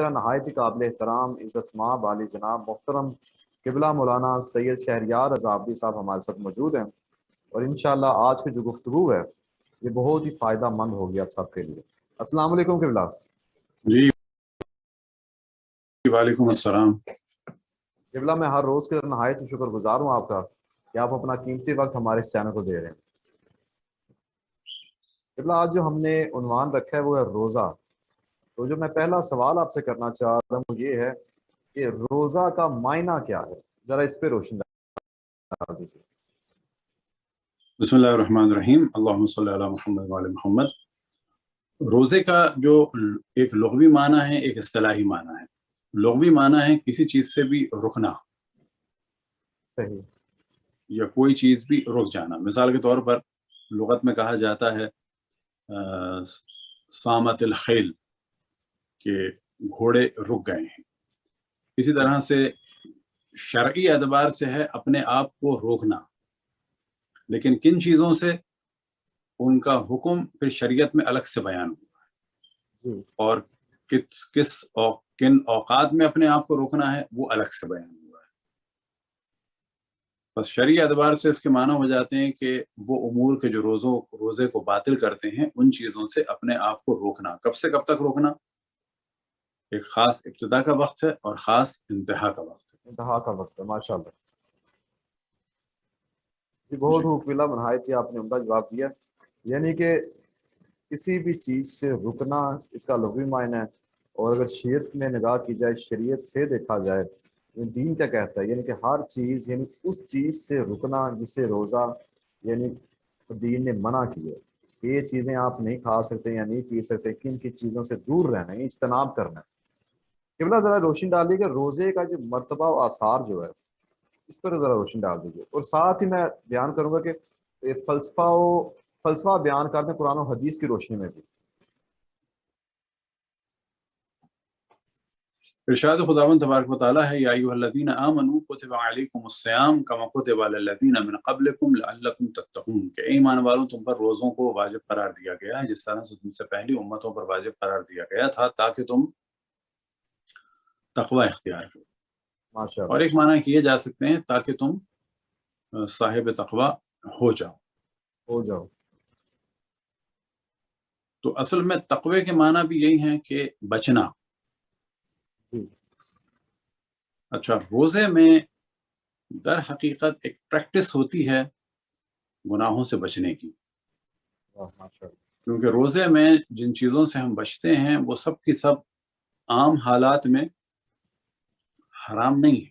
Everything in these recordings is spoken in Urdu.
طرح نہایت ہی قابل احترام عزت مآب عالی جناب محترم قبلہ مولانا سید شہریار رضا عابدی صاحب ہمارے ساتھ موجود ہیں، اور انشاءاللہ آج کی جو گفتگو ہے یہ بہت ہی فائدہ مند ہوگی آپ سب کے لیے۔ السلام علیکم قبلہ۔ جی وعلیکم السلام۔ قبلہ میں ہر روز کے نہایت ہی شکر گزار ہوں آپ کا کہ آپ اپنا قیمتی وقت ہمارے اس چینل کو دے رہے ہیں۔ قبلہ آج جو ہم نے عنوان رکھا ہے وہ ہے روزہ۔ تو جو میں پہلا سوال آپ سے کرنا چاہ رہا ہوں یہ ہے کہ روزہ کا معنی کیا ہے، ذرا اس پہ روشنی ڈال دیجیے۔ بسم اللہ الرحمن الرحیم، اللہم صلی علی محمد وعلی محمد۔ روزے کا جو ایک لغوی معنی ہے، ایک اصطلاحی معنی ہے۔ لغوی معنی ہے کسی چیز سے بھی رکنا، صحیح، یا کوئی چیز بھی رک جانا۔ مثال کے طور پر لغت میں کہا جاتا ہے سامت الخیل، کہ گھوڑے رک گئے ہیں۔ اسی طرح سے شرعی اعتبار سے ہے اپنے آپ کو روکنا، لیکن کن چیزوں سے، ان کا حکم پھر شریعت میں الگ سے بیان ہوا ہے، اور کن اوقات میں اپنے آپ کو روکنا ہے وہ الگ سے بیان ہوا ہے۔ بس شرعی اعتبار سے اس کے معنی ہو جاتے ہیں کہ وہ امور کے جو روزے کو باطل کرتے ہیں، ان چیزوں سے اپنے آپ کو روکنا۔ کب سے کب تک روکنا؟ ایک خاص ابتدا کا وقت ہے اور خاص انتہا کا وقت ہے۔ انتہا کا وقت ہے، ماشاء اللہ جی، بہت خوبصورت نہایت ہی آپ نے عمدہ جواب دیا۔ یعنی کہ کسی بھی چیز سے رکنا اس کا لغوی معنی ہے، اور اگر شریعت میں نگاہ کی جائے، شریعت سے دیکھا جائے دین کیا کہتا ہے، یعنی کہ ہر چیز، یعنی اس چیز سے رکنا جسے روزہ یعنی دین نے منع کی ہے کہ یہ چیزیں آپ نہیں کھا سکتے یا نہیں پی سکتے، کن کن چیزوں سے دور رہنا ہے، اجتناب کرنا ہے۔ قبلہ ذرا روشنی ڈالیے کہ روزے کا جو مرتبہ و آثار جو ہے اس پر ذرا روشنی ڈال دیجیے، اور ساتھ ہی میں بیان کروں گا کہ فلسفہ بیان کرتے ہیں قرآن و حدیث کی روشنی میں بھی۔ ارشاد خداوند تبارک و تعالیٰ ہے، یا ایھا الذین آمنوا کتب علیکم الصیام کما کتب علی الذین من قبلکم لعلکم تتقون، کہ اے ایمان والوں تم پر روزوں کو واجب قرار دیا گیا ہے جس طرح سے تم سے پہلی امتوں پر واجب قرار دیا گیا تھا تاکہ تم تقوی اختیار کرو۔ ماشاء اور اللہ، ایک معنی کیے جا سکتے ہیں تاکہ تم صاحب تقوی ہو جاؤ۔ ہو جاؤ۔ تو اصل میں تقوی کے معنی بھی یہی ہیں کہ بچنا۔ جی، اچھا، روزے میں در حقیقت ایک پریکٹس ہوتی ہے گناہوں سے بچنے کی، واہ، ماشاء اللہ، کیونکہ روزے میں جن چیزوں سے ہم بچتے ہیں وہ سب کی سب عام حالات میں حرام نہیں ہے۔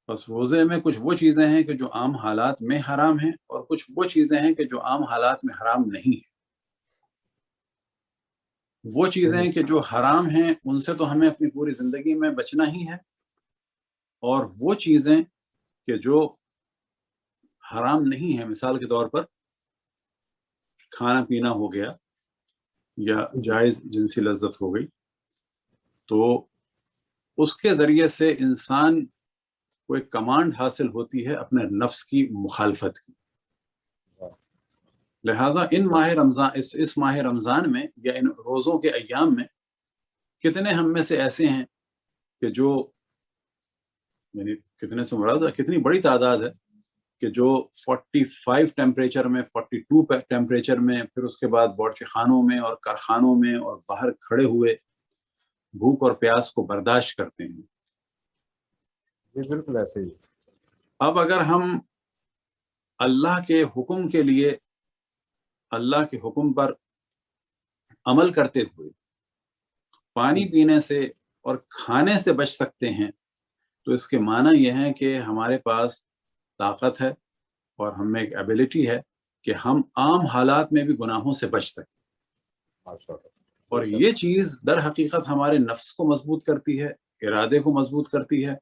بس روزے میں کچھ وہ چیزیں ہیں کہ جو عام حالات میں حرام ہیں، اور کچھ وہ چیزیں ہیں کہ جو عام حالات میں حرام نہیں ہیں۔ وہ چیزیں کہ جو حرام ہیں ان سے تو ہمیں اپنی پوری زندگی میں بچنا ہی ہے، اور وہ چیزیں کہ جو حرام نہیں ہیں، مثال کے طور پر کھانا پینا ہو گیا یا جائز جنسی لذت ہو گئی، تو اس کے ذریعے سے انسان کو ایک کمانڈ حاصل ہوتی ہے اپنے نفس کی مخالفت کی۔ لہٰذا اس ماہ رمضان میں یا ان روزوں کے ایام میں کتنے ہم میں سے ایسے ہیں کہ جو، یعنی کتنے سے مراد کتنی بڑی تعداد ہے کہ جو 45 ٹیمپریچر میں، 42 ٹیمپریچر میں، پھر اس کے بعد باورچی خانوں میں اور کارخانوں میں اور باہر کھڑے ہوئے بھوک اور پیاس کو برداشت کرتے ہیں۔ جی بالکل ایسے ہی۔ اب اگر ہم اللہ کے حکم کے لیے، اللہ کے حکم پر عمل کرتے ہوئے پانی پینے سے اور کھانے سے بچ سکتے ہیں، تو اس کے معنی یہ ہے کہ ہمارے پاس طاقت ہے اور ہم میں ایک ایبلٹی ہے کہ ہم عام حالات میں بھی گناہوں سے بچ سکیں۔ اور یہ چیز در حقیقت ہمارے نفس کو مضبوط کرتی ہے، ارادے کو مضبوط کرتی ہے،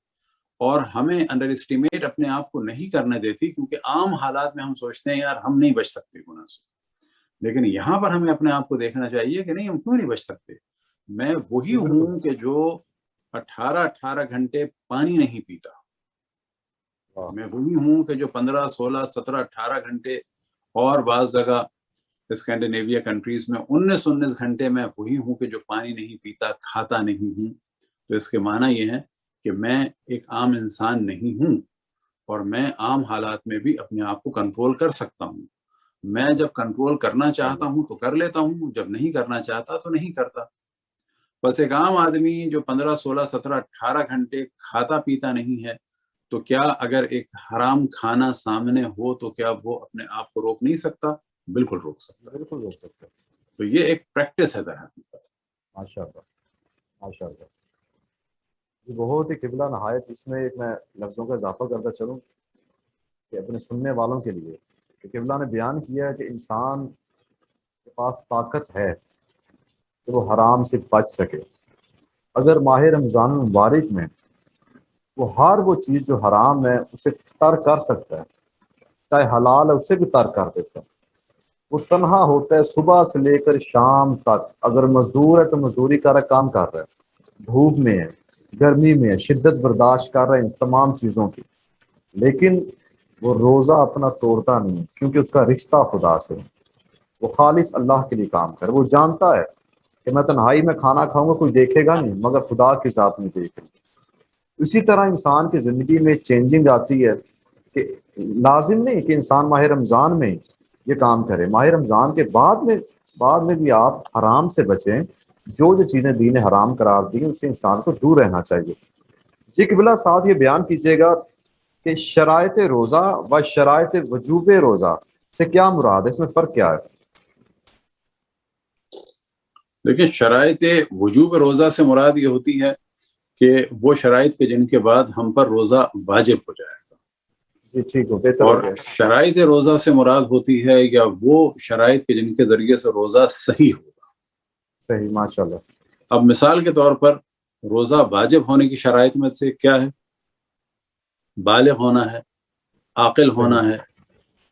اور ہمیں انڈر اسٹیمیٹ اپنے آپ کو نہیں کرنے دیتی، کیونکہ عام حالات میں ہم سوچتے ہیں یار ہم نہیں بچ سکتے گناہ سے، لیکن یہاں پر ہمیں اپنے آپ کو دیکھنا چاہیے کہ نہیں، ہم کیوں نہیں بچ سکتے۔ میں وہی ہوں کہ جو 18 گھنٹے پانی نہیں پیتا، میں وہی ہوں کہ جو 15 16 17 18 گھنٹے اور بعض جگہ اسکینڈینیویا کنٹریز میں 19 گھنٹے میں وہی ہوں کہ جو پانی نہیں پیتا، کھاتا نہیں ہوں. تو اس کے معنی یہ ہے کہ میں ایک عام انسان نہیں ہوں اور میں عام حالات میں بھی اپنے آپ کو کنٹرول کر سکتا ہوں. میں جب کنٹرول کرنا چاہتا ہوں تو کر لیتا ہوں، جب نہیں کرنا چاہتا تو نہیں کرتا. بس ایک عام آدمی جو 15 16 17 18 گھنٹے کھاتا پیتا نہیں ہے، تو کیا اگر ایک حرام کھانا سامنے ہو تو کیا وہ اپنے آپ کو روک نہیں سکتا؟ بالکل روک سکتا. بالکل روک سکتے ہیں. تو یہ ایک پریکٹس ہے در حقیقت. ماشاء اللہ ماشاء اللہ. یہ بہت ہی قبلہ نہایت. اس میں ایک میں لفظوں کا اضافہ کرتا چلوں کہ اپنے سننے والوں کے لیے کہ قبلہ نے بیان کیا ہے کہ انسان کے پاس طاقت ہے کہ وہ حرام سے بچ سکے. اگر ماہ رمضان المبارک میں وہ ہر وہ چیز جو حرام ہے اسے ترک کر سکتا ہے، چاہے حلال ہے اسے بھی ترک کر دیتا ہے. وہ تنہا ہوتا ہے صبح سے لے کر شام تک. اگر مزدور ہے تو مزدوری کر رہا ہے، کام کر رہا ہے، دھوپ میں ہے، گرمی میں ہے، شدت برداشت کر رہا ہے ان تمام چیزوں کی، لیکن وہ روزہ اپنا توڑتا نہیں کیونکہ اس کا رشتہ خدا سے. وہ خالص اللہ کے لیے کام کرے. وہ جانتا ہے کہ میں تنہائی میں کھانا کھاؤں گا کوئی دیکھے گا نہیں مگر خدا کی ذات میں دیکھ رہی. اسی طرح انسان کی زندگی میں چینجنگ آتی ہے کہ لازم نہیں کہ انسان ماہ رمضان میں یہ کام کرے. ماہ رمضان کے بعد میں بھی آپ حرام سے بچیں. جو چیزیں دین حرام قرار دی اس سے انسان کو دور رہنا چاہیے. جی قبلہ ساتھ یہ بیان کیجیے گا کہ شرائط روزہ و شرائط وجوب روزہ سے کیا مراد ہے، اس میں فرق کیا ہے؟ دیکھیں، شرائط وجوب روزہ سے مراد یہ ہوتی ہے کہ وہ شرائط کے جن کے بعد ہم پر روزہ واجب ہو جائے گا. جی ٹھیک ہو، بہتر اور ہو گیا. شرائط روزہ سے مراد ہوتی ہے یا وہ شرائط کے جن کے ذریعے سے روزہ صحیح ہوگا. صحیح، ماشاء اللہ. اب مثال کے طور پر روزہ واجب ہونے کی شرائط میں سے کیا ہے؟ بالغ ہونا ہے، عاقل ہونا ہے،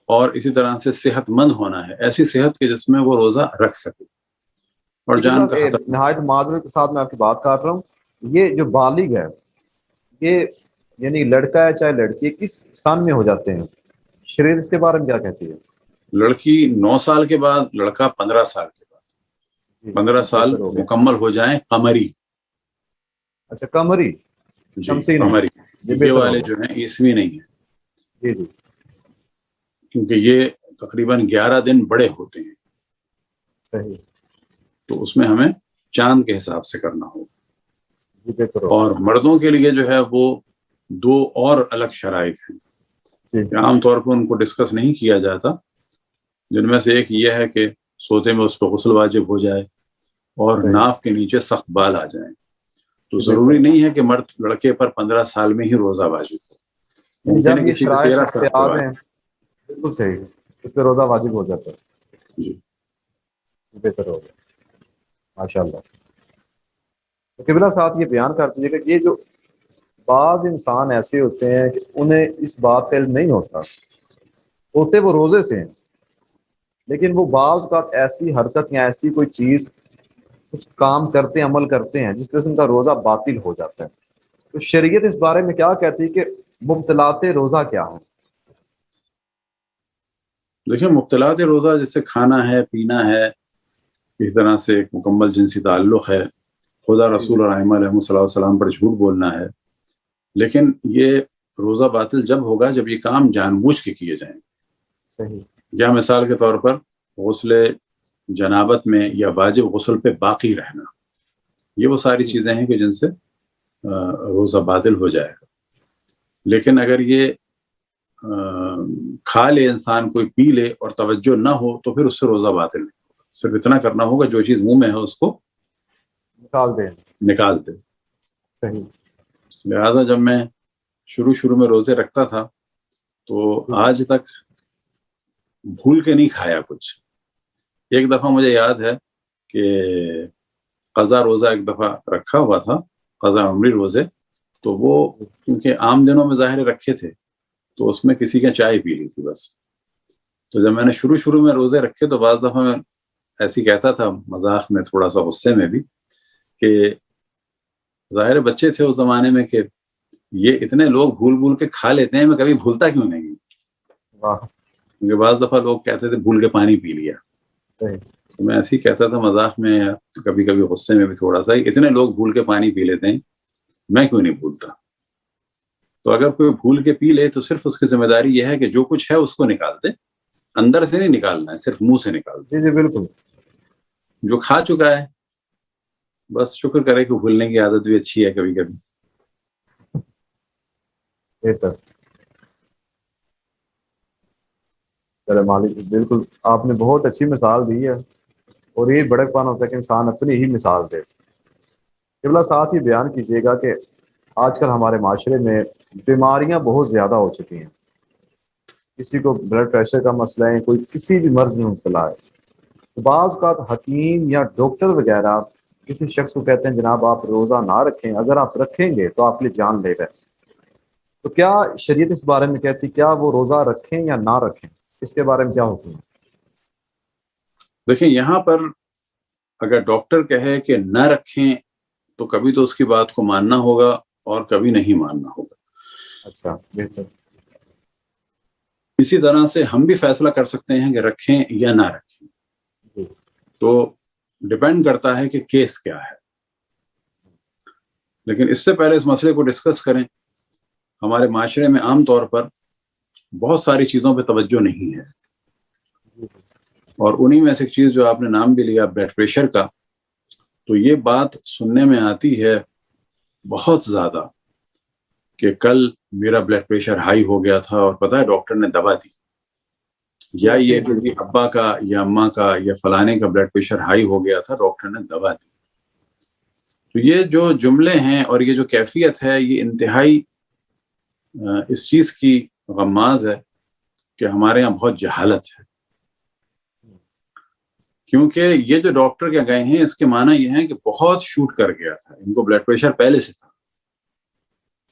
اور اسی طرح سے صحت مند ہونا ہے، ایسی صحت کے جس میں وہ روزہ رکھ سکے اور جان کا خطرہ. نہایت معذرت کے ساتھ میں آپ کی بات کر رہا ہوں. یہ جو بالغ ہے یہ یعنی لڑکا ہے چاہے لڑکی، کس سن میں ہو جاتے ہیں؟ شریعت اس کے بارے میں کیا کہتی ہے؟ لڑکی 9 سال کے بعد، لڑکا 15 سال کے بعد. 15 سال مکمل ہو جائیں قمری. اچھا قمری، جی قمری. یہ والے جو ہیں عیسوی نہیں ہیں. جی جی، کیونکہ یہ تقریباً 11 دن بڑے ہوتے ہیں. صحیح. تو اس میں ہمیں چاند کے حساب سے کرنا ہوگا. جی بہتر. اور مردوں کے لیے جو ہے وہ 2 اور الگ شرائط ہیں. عام طور پر ان کو ڈسکس نہیں کیا جاتا، جن میں سے ایک یہ ہے کہ سوتے میں اس پہ غسل واجب ہو جائے اور ناف کے نیچے سخت بال آ جائیں. تو ضروری نہیں ہے کہ مرد لڑکے پر 15 سال میں ہی روزہ واجب ہو. جب یہ شرائط آ جائیں بالکل صحیح، اس پہ روزہ واجب ہو جاتا ہے. جی بہتر ہو گیا، ماشاء اللہ. تو قبلہ صاحب یہ بیان کر دیجیے کہ یہ جو بعض انسان ایسے ہوتے ہیں کہ انہیں اس بات کا علم نہیں ہوتے وہ روزے سے ہیں، لیکن وہ بعض اوقات ایسی حرکت یا ایسی کوئی چیز کچھ کام کرتے ہیں، عمل کرتے ہیں جس وجہ سے ان کا روزہ باطل ہو جاتا ہے. تو شریعت اس بارے میں کیا کہتی ہے کہ مبطلات روزہ کیا ہیں؟ دیکھیں، مبطلات روزہ جس سے کھانا ہے، پینا ہے، اس طرح سے ایک مکمل جنسی تعلق ہے، خدا رسول اور ائمہ علیہ السلام پر جھوٹ بولنا ہے. لیکن یہ روزہ باطل جب ہوگا جب یہ کام جان بوجھ کے کیے جائیں. صحیح. یا مثال کے طور پر غسل جنابت میں یا واجب غسل پہ باقی رہنا، یہ وہ ساری چیزیں ہیں کہ جن سے روزہ باطل ہو جائے گا. لیکن اگر یہ کھا لے انسان، کوئی پی لے اور توجہ نہ ہو تو پھر اس سے روزہ باطل نہیں ہوگا. صرف اتنا کرنا ہوگا جو چیز منہ میں ہے اس کو نکال دے. صحیح. لہذا جب میں شروع میں روزے رکھتا تھا تو آج تک بھول کے نہیں کھایا کچھ. ایک دفعہ مجھے یاد ہے کہ قضا روزہ ایک دفعہ رکھا ہوا تھا، قضا عمری روزے. تو وہ کیونکہ عام دنوں میں ظاہر رکھے تھے تو اس میں کسی کا چائے پی لی تھی بس. تو جب میں نے شروع میں روزے رکھے تو بعض دفعہ میں ایسی کہتا تھا مذاق میں، تھوڑا سا غصے میں بھی، کہ ظاہر بچے تھے اس زمانے میں کہ یہ اتنے لوگ بھول کے کھا لیتے ہیں، میں کبھی بھولتا کیوں نہیں. کیونکہ بعض دفعہ لوگ کہتے تھے بھول کے پانی پی لیا. صحیح. میں ایسے ہی کہتا تھا مذاق میں یا کبھی کبھی غصے میں بھی تھوڑا سا، اتنے لوگ بھول کے پانی پی لیتے ہیں، میں کیوں نہیں بھولتا؟ تو اگر کوئی بھول کے پی لے تو صرف اس کی ذمہ داری یہ ہے کہ جو کچھ ہے اس کو نکال دے، اندر سے نہیں نکالنا ہے، صرف منہ سے نکال دے. جی جی بالکل. جو کھا چکا ہے بس شکر کرے کہ بھولنے کی عادت بھی اچھی ہے کبھی کبھی. بہتر. چلے مالک بالکل آپ نے بہت اچھی مثال دی ہے، اور یہ بڑک پان ہوتا ہے کہ انسان اپنی ہی مثال دے. قبلہ ساتھ ہی بیان کیجیے گا کہ آج کل ہمارے معاشرے میں بیماریاں بہت زیادہ ہو چکی ہیں. کسی کو بلڈ پریشر کا مسئلہ ہے، کوئی کسی بھی مرض میں مبتلا ہے. بعض اوقات حکیم یا ڈاکٹر وغیرہ کسی شخص کو کہتے ہیں جناب آپ روزہ نہ رکھیں، اگر آپ رکھیں گے تو آپ کے لیے جان لے گا. تو کیا شریعت اس بارے میں کہتی کیا وہ روزہ رکھیں یا نہ رکھیں؟ اس کے بارے میں کیا حکم ہے؟ دیکھیں یہاں پر اگر ڈاکٹر کہے کہ نہ رکھیں تو کبھی تو اس کی بات کو ماننا ہوگا اور کبھی نہیں ماننا ہوگا. اچھا بہتر. اسی طرح سے ہم بھی فیصلہ کر سکتے ہیں کہ رکھیں یا نہ رکھیں. جی. تو ڈپینڈ کرتا ہے کہ کیس کیا ہے. لیکن اس سے پہلے اس مسئلے کو ڈسکس کریں. ہمارے معاشرے میں عام طور پر بہت ساری چیزوں پہ توجہ نہیں ہے، اور انہی میں سے ایک چیز جو آپ نے نام بھی لیا بلڈ پریشر کا، تو یہ بات سننے میں آتی ہے بہت زیادہ کہ کل میرا بلڈ پریشر ہائی ہو گیا تھا اور پتہ ہے ڈاکٹر نے دوا دی، یا یہ کہ ابا کا یا اماں کا یا فلانے کا بلڈ پریشر ہائی ہو گیا تھا ڈاکٹر نے دوا دی. تو یہ جو جملے ہیں اور یہ جو کیفیت ہے یہ انتہائی اس چیز کی غماز ہے کہ ہمارے یہاں بہت جہالت ہے. کیونکہ یہ جو ڈاکٹر کے گئے ہیں اس کے معنی یہ ہے کہ بہت شوٹ کر گیا تھا، ان کو بلڈ پریشر پہلے سے تھا.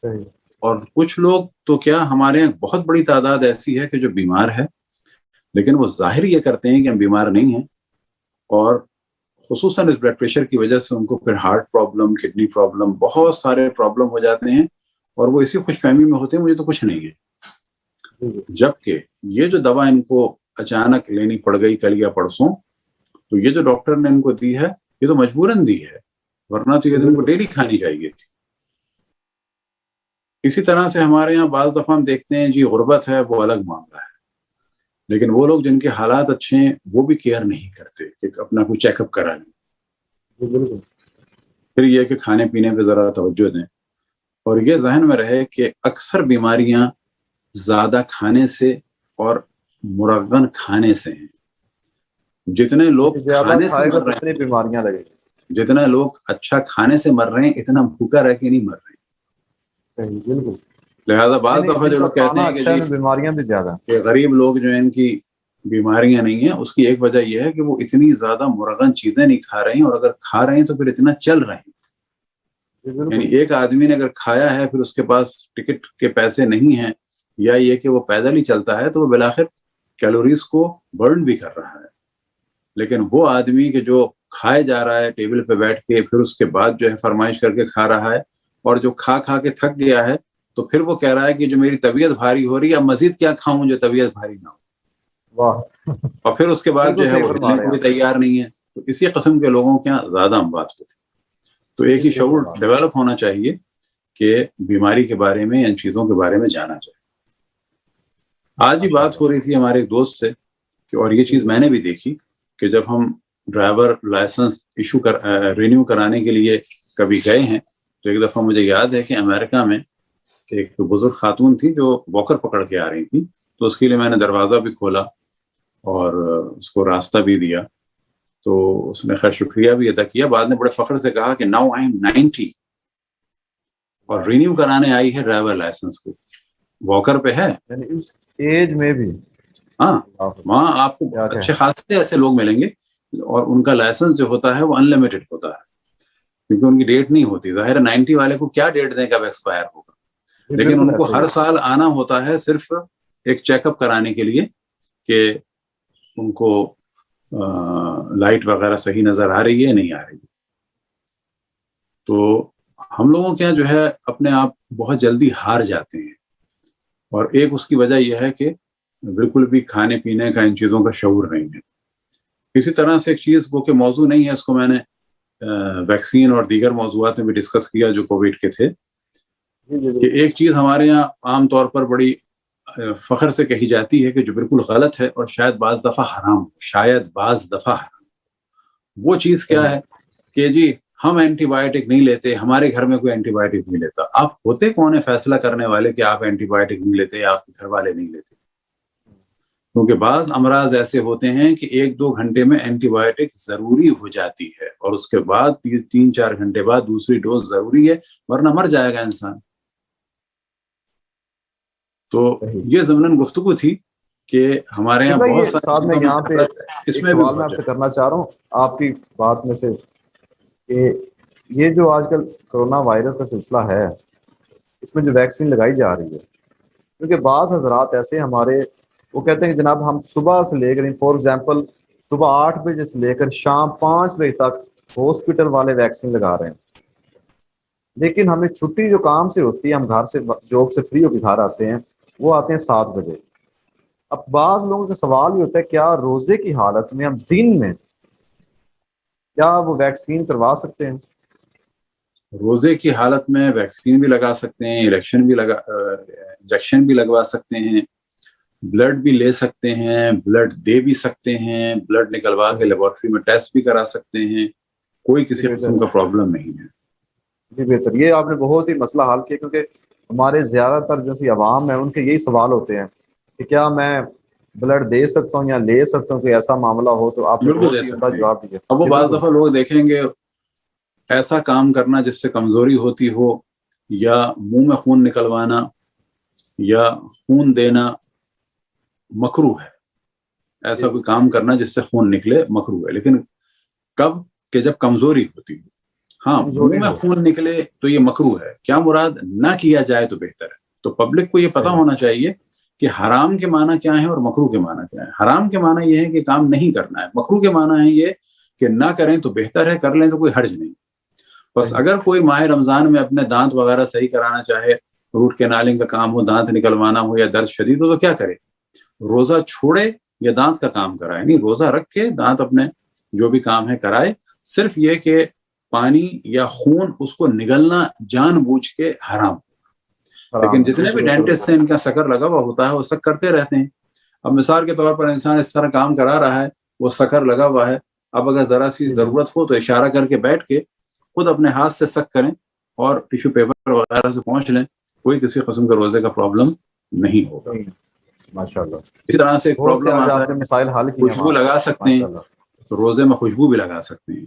صحیح. اور کچھ لوگ تو کیا ہمارے یہاں بہت بڑی تعداد ایسی ہے کہ جو بیمار ہے لیکن وہ ظاہر یہ کرتے ہیں کہ ہم بیمار نہیں ہیں، اور خصوصاً اس بلڈ پریشر کی وجہ سے ان کو پھر ہارٹ پرابلم، کڈنی پرابلم، بہت سارے پرابلم ہو جاتے ہیں، اور وہ اسی خوش فہمی میں ہوتے ہیں مجھے تو کچھ نہیں ہے. جبکہ یہ جو دوا ان کو اچانک لینی پڑ گئی کل یا پرسوں، تو یہ جو ڈاکٹر نے ان کو دی ہے یہ تو مجبوراً دی ہے، ورنہ تو یہ ان کو ڈیلی کھانی چاہیے تھی. اسی طرح سے ہمارے یہاں بعض دفعہ ہم دیکھتے ہیں جی غربت ہے وہ الگ معاملہ ہے، لیکن وہ لوگ جن کے حالات اچھے ہیں وہ بھی کیئر نہیں کرتے کہ اپنا کوئی چیک اپ کرا لیں. پھر یہ کہ کھانے پینے پہ ذرا توجہ دیں، اور یہ ذہن میں رہے کہ اکثر بیماریاں زیادہ کھانے سے اور مرغن کھانے سے ہیں. جتنے لوگ کھانے سے مر رہے ہیں، بیماریاں لگے گی، جتنا لوگ اچھا کھانے سے مر رہے ہیں اتنا بھوکا رہ کے نہیں مر رہے ہیں. صحیح بالکل. لہذا بعض دفعہ جو لوگ کہتے ہیں کہ جی بیماریاں بھی زیادہ، کہ غریب لوگ جو ہیں ان کی بیماریاں نہیں ہیں، اس کی ایک وجہ یہ ہے کہ وہ اتنی زیادہ مرغن چیزیں نہیں کھا رہے ہیں، اور اگر کھا رہے ہیں تو پھر اتنا چل رہے ہیں. یعنی ایک آدمی نے اگر کھایا ہے پھر اس کے پاس ٹکٹ کے پیسے نہیں ہیں، یا یہ کہ وہ پیدل ہی چلتا ہے، تو وہ بالآخر کیلوریز کو برن بھی کر رہا ہے. لیکن وہ آدمی کہ جو کھائے جا رہا ہے ٹیبل پہ بیٹھ کے، پھر اس کے بعد جو ہے فرمائش کر کے کھا رہا ہے، اور جو کھا کھا کے تھک گیا ہے، تو پھر وہ کہہ رہا ہے کہ جو میری طبیعت بھاری ہو رہی ہے اب مزید کیا کھاؤں جو طبیعت بھاری نہ ہو. واہ. اور پھر اس کے بعد جو ہے وہ ہلنے کو بھی تیار نہیں ہے. تو اسی قسم کے لوگوں کے یہاں زیادہ ہم بات ہوتی. تو ایک ہی شعور ڈیولپ ہونا چاہیے کہ بیماری کے بارے میں، ان چیزوں کے بارے میں جانا چاہیے. آج ہی بات ہو رہی تھی ہمارے ایک دوست سے کہ، اور یہ چیز میں نے بھی دیکھی کہ جب ہم ڈرائیور لائسنس رینیو کرانے کے لیے کبھی گئے ہیں، تو ایک دفعہ مجھے یاد ہے کہ امریکہ میں ایک بزرگ خاتون تھی جو واکر پکڑ کے آ رہی تھی، تو اس کے لیے میں نے دروازہ بھی کھولا اور اس کو راستہ بھی دیا. تو اس نے خیر شکریہ بھی ادا کیا. بعد میں بڑے فخر سے کہا کہ ناؤ آئی ایم 90 اور رینیو کرانے آئی ہے ڈرائیور لائسنس کو. واکر پہ ہے، یعنی اس ایج میں بھی. ہاں وہاں آپ کو اچھے خاصے ایسے لوگ ملیں گے، اور ان کا لائسنس جو ہوتا ہے وہ ان لمیٹڈ ہوتا ہے، کیونکہ ان کی ڈیٹ نہیں ہوتی. ظاہر 90 والے کو کیا ڈیٹ دیں کب ایکسپائر ہوگا، لیکن ان کو ہر سال آنا ہوتا ہے صرف ایک چیک اپ کرانے کے لیے کہ ان کو لائٹ وغیرہ صحیح نظر آ رہی ہے نہیں آ رہی. تو ہم لوگوں کے یہاں جو ہے اپنے آپ بہت جلدی ہار جاتے ہیں، اور ایک اس کی وجہ یہ ہے کہ بالکل بھی کھانے پینے کا ان چیزوں کا شعور نہیں ہے. اسی طرح سے ایک چیز وہ کہ موضوع نہیں ہے، اس کو میں نے ویکسین اور دیگر موضوعات میں بھی ڈسکس کیا جو کووڈ کے تھے، کہ ایک چیز ہمارے یہاں عام طور پر بڑی فخر سے کہی جاتی ہے کہ جو بالکل غلط ہے اور شاید بعض دفعہ حرام، شاید بعض دفعہ حرام، وہ چیز کیا ہے کہ جی ہم اینٹی بایوٹک نہیں لیتے، ہمارے گھر میں کوئی اینٹی بایوٹک نہیں لیتا. آپ ہوتے کون ہے فیصلہ کرنے والے کہ آپ اینٹی بایوٹک نہیں لیتے یا آپ کے گھر والے نہیں لیتے؟ کیونکہ بعض امراض ایسے ہوتے ہیں کہ 1-2 گھنٹے میں اینٹی بایوٹک ضروری ہو جاتی ہے اور اس کے بعد 3-4 گھنٹے بعد دوسری ڈوز ضروری ہے، ورنہ مر جائے گا انسان. تو یہ ضمناً گفتگو تھی کہ ہمارے یہاں بہت ساتھ میں یہاں پہ اس ایک میں سوال میں آپ سے کرنا چاہ رہا ہوں آپ کی بات میں سے، کہ یہ جو آج کل کرونا وائرس کا سلسلہ ہے، اس میں جو ویکسین لگائی جا رہی ہے، کیونکہ بعض حضرات ایسے ہمارے وہ کہتے ہیں کہ جناب ہم صبح سے لے کر فار ایگزامپل صبح 8 بجے سے لے کر شام 5 بجے تک ہاسپٹل والے ویکسین لگا رہے ہیں، لیکن ہمیں چھٹی جو کام سے ہوتی ہے، ہم گھر سے جاب سے فری ہو کے گھر آتے ہیں، وہ آتے ہیں 7 بجے. اب بعض لوگوں کا سوال یہ ہوتا ہے کیا روزے کی حالت میں ہم دن میں کیا وہ ویکسین کروا سکتے ہیں؟ روزے کی حالت میں ویکسین بھی لگا سکتے ہیں، انجیکشن بھی لگوا سکتے ہیں، بلڈ بھی لے سکتے ہیں، بلڈ دے بھی سکتے ہیں، بلڈ نکلوا کے لیبارٹری میں ٹیسٹ بھی کرا سکتے ہیں، کوئی کسی قسم کا پرابلم نہیں ہے. جی بہتر، یہ آپ نے بہت ہی مسئلہ حل کیا، کیونکہ ہمارے زیادہ تر جو سی عوام ہے ان کے یہی سوال ہوتے ہیں کہ کیا میں بلڈ دے سکتا ہوں یا لے سکتا ہوں، کوئی ایسا معاملہ ہو تو آپ نے بالکل دے بہت ہی عمدہ سکتے ہیں. جواب دیا. اب وہ بعض دفعہ لوگ دیکھیں گے ایسا کام کرنا جس سے کمزوری ہوتی ہو، یا منہ میں خون نکلوانا یا خون دینا مکروہ ہے، ایسا کوئی کام کرنا جس سے خون نکلے مکروہ ہے، لیکن کب کہ جب کمزوری ہوتی ہو. ہاں منہ میں خون نکلے تو یہ مکروہ ہے، کیا مراد نہ کیا جائے تو بہتر ہے. تو پبلک کو یہ پتہ ہونا چاہیے کہ حرام کے معنی کیا ہے اور مکروہ کے معنی کیا ہے. حرام کے معنی یہ ہے کہ کام نہیں کرنا ہے، مکروہ کے معنی ہے یہ کہ نہ کریں تو بہتر ہے، کر لیں تو کوئی حرج نہیں. بس اگر کوئی ماہ رمضان میں اپنے دانت وغیرہ صحیح کرانا چاہے، روٹ کینالنگ کا کام ہو، دانت نکلوانا ہو یا درد شدید ہو، تو کیا کرے؟ روزہ چھوڑے یا دانت کا کام کرائے، یعنی روزہ رکھ کے دانت اپنے جو بھی کام ہے کرائے. صرف یہ کہ پانی یا خون اس کو نگلنا جان بوجھ کے حرام. لیکن جتنے بھی ڈینٹسٹ ہیں ان کا سکر لگا ہوا ہوتا ہے، وہ سک کرتے رہتے ہیں. اب مثال کے طور پر انسان اس طرح کام کرا رہا ہے، وہ سکر لگا ہوا ہے، اب اگر ذرا سی ضرورت ہو تو اشارہ کر کے بیٹھ کے خود اپنے ہاتھ سے سک کریں اور ٹیشو پیپر وغیرہ سے پہنچ لیں، کوئی کسی قسم کے روزے کا پرابلم نہیں ہوگا. ماشاءاللہ. اس طرح سے ایک پرابلم آتا ہے، مسائل حل کی، خوشبو لگا سکتے ہیں، تو روزے میں خوشبو بھی لگا سکتے ہیں.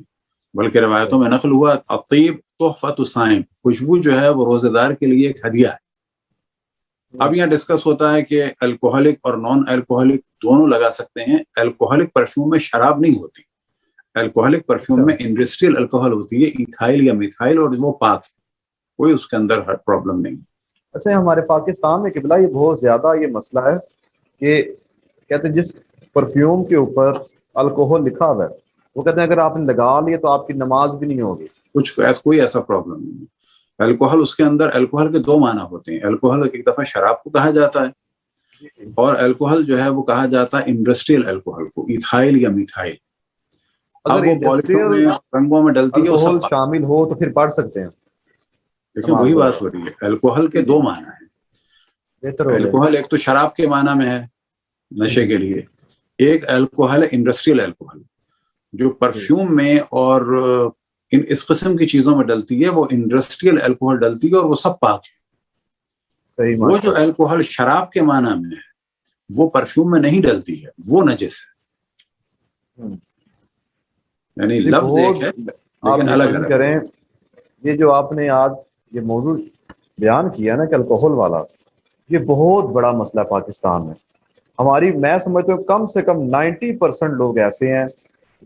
بلکہ روایتوں میں نقل ہوا الطیب تحفۃ الصائم، خوشبو جو ہے وہ روزے دار کے لیے ایک ہدیہ ہے. اب یہاں ڈسکس ہوتا ہے کہ الکوہلک اور نان الکوہلک دونوں لگا سکتے ہیں. الکوہلک پرفیوم میں شراب نہیں ہوتی، الکوہلک پرفیوم میں انڈسٹریل الکوہل ہوتی ہے، ایتھائل یا میتھائل، اور وہ پاک ہے، کوئی اس کے اندر ہر پرابلم نہیں. اچھا، ہمارے پاکستان میں قبلہ یہ بہت زیادہ یہ مسئلہ ہے کہ کہتے ہیں جس پرفیوم کے اوپر الکوہل لکھا ہوا ہے وہ کہتے ہیں اگر آپ نے لگا لیے تو آپ کی نماز بھی نہیں ہوگی. کوئی ایسا پرابلم نہیں ہے. الکوہل اس کے اندر، الکوہل کے 2 معنی ہوتے ہیں. الکوہل ایک دفعہ شراب کو کہا جاتا ہے، اور الکوہل جو ہے وہ کہا جاتا ہے انڈسٹریل الکوہل کو، ایتھائل یا میتھائل. اب وہ پالیتھین میں رنگوں میں ڈلتی ہے، الکوہل شامل ہو تو پھر پڑھ سکتے ہیں. دیکھیں وہی بات ہو رہی ہے، الکوہل کے 2 معنی ہیں. الکوہل ایک تو شراب کے معنی میں ہے نشے کے لیے، ایک الکوہل ہے انڈسٹریل الکوہل جو پرفیوم میں اور اس قسم کی چیزوں میں ڈلتی ہے، وہ انڈسٹریل الکوہل ڈلتی ہے اور وہ سب پاک ہے. وہ جو الکوہل شراب کے معنی میں ہے وہ پرفیوم میں نہیں ڈلتی ہے، وہ نجس ہے. یعنی لفظ ایک ہے لیکن الگ الگ کریں. یہ جو آپ نے آج یہ موضوع بیان کیا نا کہ الکوہل والا، یہ بہت بڑا مسئلہ ہے پاکستان میں. ہماری میں سمجھتا ہوں کم سے کم 90% لوگ ایسے ہیں